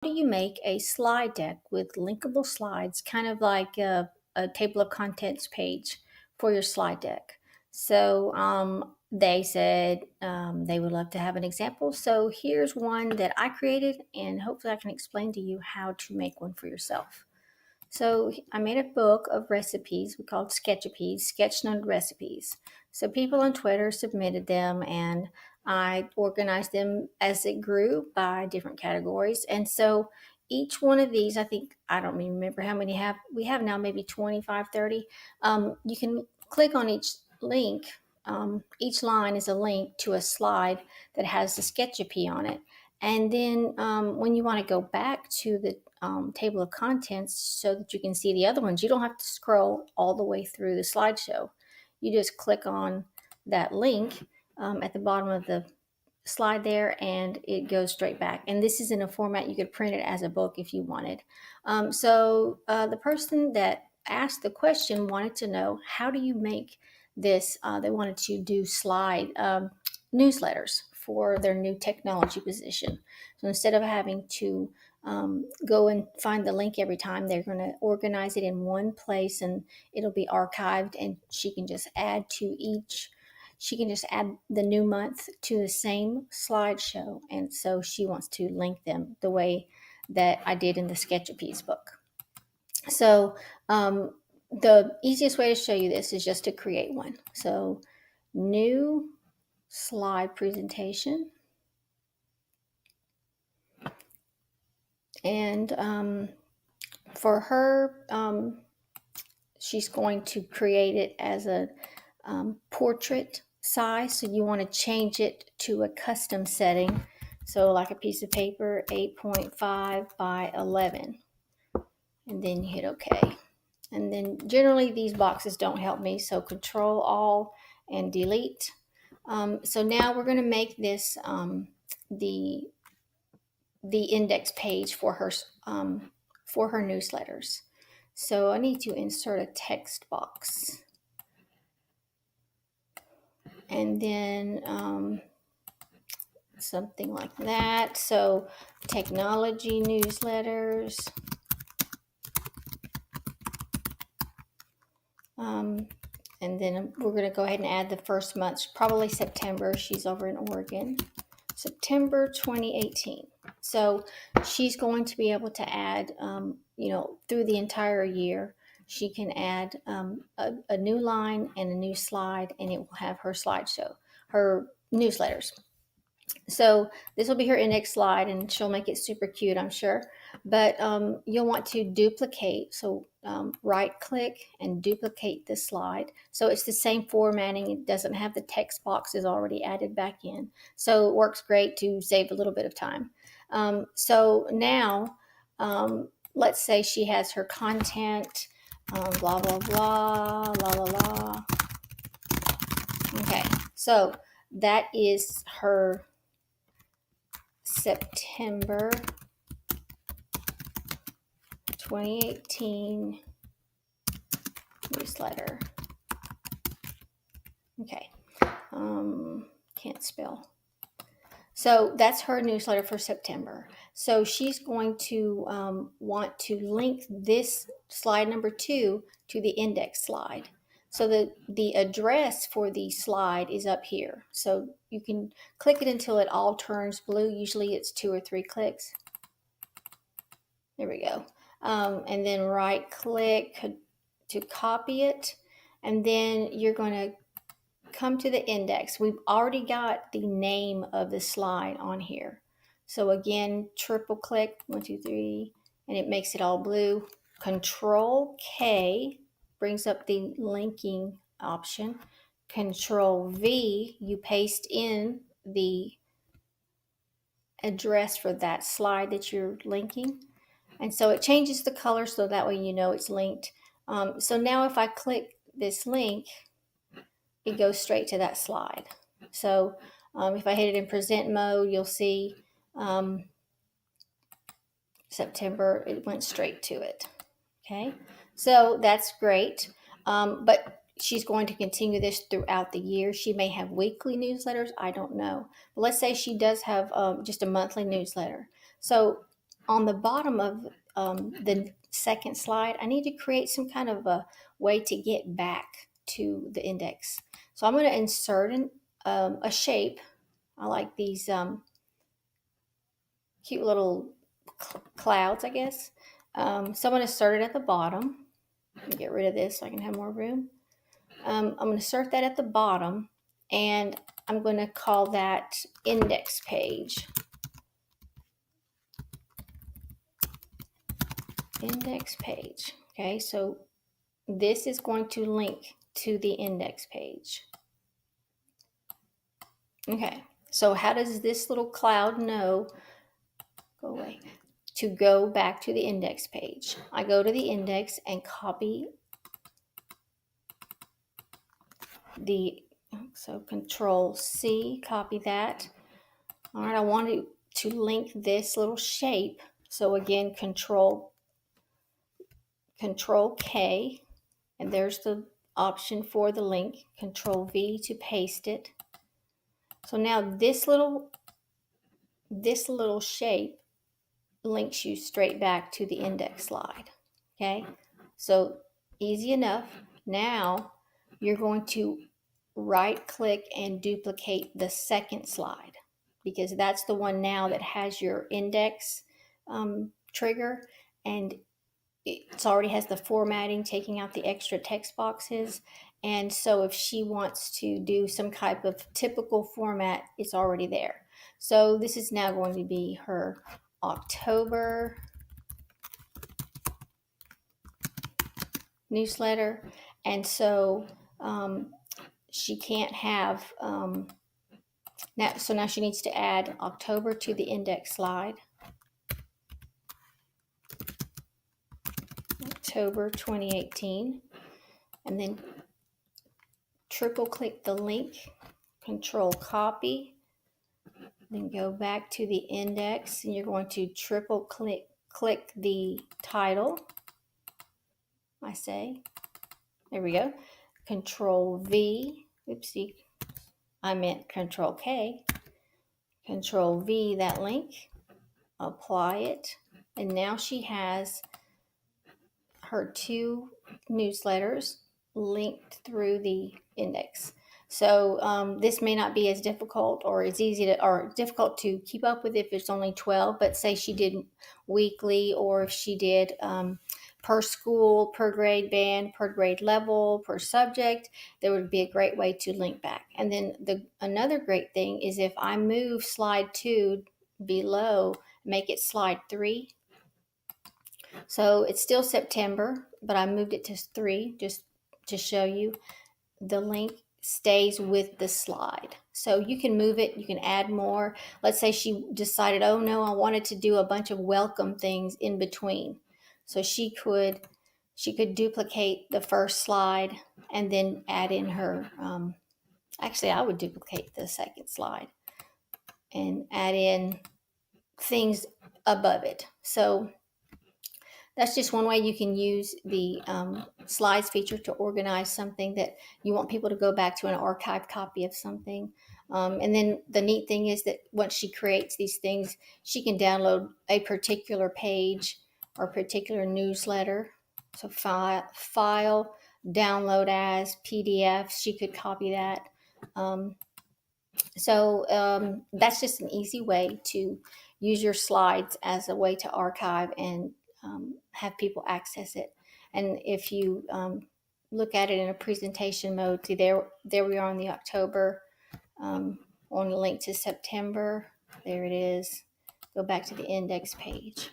Do you make a slide deck with linkable slides, kind of like a table of contents page for your slide deck? So they said they would love to have an example. So here's one that I created, and hopefully I can explain to you how to make one for yourself. So I made a book of recipes. We called Sketchapes, Sketch Note Recipes. So people on Twitter submitted them, and I organized them as it grew by different categories. And so each one of these, I don't even remember how many we have now, maybe 25, 30. You can click on each link. Each line is a link to a slide that has the Sketchapy on it. And then when you want to go back to the table of contents so that you can see the other ones, you don't have to scroll all the way through the slideshow. You just click on that link at the bottom of the slide there, and it goes straight back. And this is in a format you could print it as a book if you wanted. The person that asked the question wanted to know, how do you make this? They wanted to do slide newsletters for their new technology position. So instead of having to go and find the link every time, they're going to organize it in one place, and it'll be archived, and she can just add the new month to the same slideshow. And so she wants to link them the way that I did in the Sketchapes book. So the easiest way to show you this is just to create one. So new slide presentation. And for her, she's going to create it as a portrait size. So you want to change it to a custom setting. So like a piece of paper, 8.5 by 11. And then you hit OK. And then generally these boxes don't help me. So Control All and Delete. So now we're going to make this the index page for her newsletters. So I need to insert a text box, and then something like that. So technology newsletters. And then we're going to go ahead and add the first month, probably September. She's over in Oregon. September 2018. So she's going to be able to add, through the entire year, she can add a new line and a new slide, and it will have her slideshow, her newsletters. So this will be her index slide, and she'll make it super cute, I'm sure. But you'll want to duplicate. So right click and duplicate the slide. So it's the same formatting. It doesn't have the text boxes already added back in. So it works great to save a little bit of time. So now, let's say she has her content, blah, blah, blah, la, la, la. Okay, so that is her September 2018 newsletter. Okay, can't spell. So that's her newsletter for September. So she's going to want to link this slide number 2 to the index slide. So the address for the slide is up here. So you can click it until it all turns blue. Usually it's 2 or 3 clicks. There we go. And then right click to copy it. And then you're going to come to the index. We've already got the name of the slide on here. So again, triple click, 1, 2, 3, and it makes it all blue. Control K brings up the linking option. Control V, you paste in the address for that slide that you're linking. And so it changes the color so that way you know it's linked. So now if I click this link, it goes straight to that slide. So if I hit it in present mode, you'll see September, it went straight to it. Okay, so that's great. But she's going to continue this throughout the year. She may have weekly newsletters. I don't know. But let's say she does have just a monthly newsletter. So on the bottom of the second slide, I need to create some kind of a way to get back to the index. So I'm going to insert a shape. I like these cute little clouds, I guess. So I'm going to insert it at the bottom. Get rid of this so I can have more room. I'm going to insert that at the bottom, and I'm going to call that index page. Index page. Okay, so this is going to link to the index page. Okay, so how does this little cloud know, go away, to go back to the index page? I go to the index and copy so Control C, copy that. All right, I want to link this little shape. So again, Control K, and there's the option for the link. Control V to paste it. So now this little shape links you straight back to the index slide. Okay, so easy enough. Now you're going to right click and duplicate the second slide, because that's the one now that has your index trigger, and it already has the formatting, taking out the extra text boxes. And so if she wants to do some type of typical format, it's already there. So this is now going to be her October newsletter. And so she can't have, now she needs to add October to the index slide. October 2018. And then triple click the link, Control copy, then go back to the index, and you're going to triple click the title. I say, there we go. Control V, oopsie, I meant Control K. Control V that link, apply it, and now she has her 2 newsletters linked through the index. So this may not be as difficult or as easy to, or difficult to keep up with if it's only 12, but say she did weekly, or if she did per school, per grade band, per grade level, per subject, there would be a great way to link back. And then another great thing is if I move slide 2 below, make it slide 3. So it's still September, but I moved it to 3 just to show you the link stays with the slide. So you can move it, you can add more. Let's say she decided, oh no, I wanted to do a bunch of welcome things in between. So she could duplicate the first slide and then add in her, actually I would duplicate the second slide and add in things above it. So that's just one way you can use the slides feature to organize something that you want people to go back to, an archived copy of something. And then the neat thing is that once she creates these things, she can download a particular page or particular newsletter. So file, download as PDF, she could copy that. So that's just an easy way to use your slides as a way to archive and have people access it. And if you look at it in a presentation mode, see there we are on the October, on the link to September. There it is. Go back to the index page.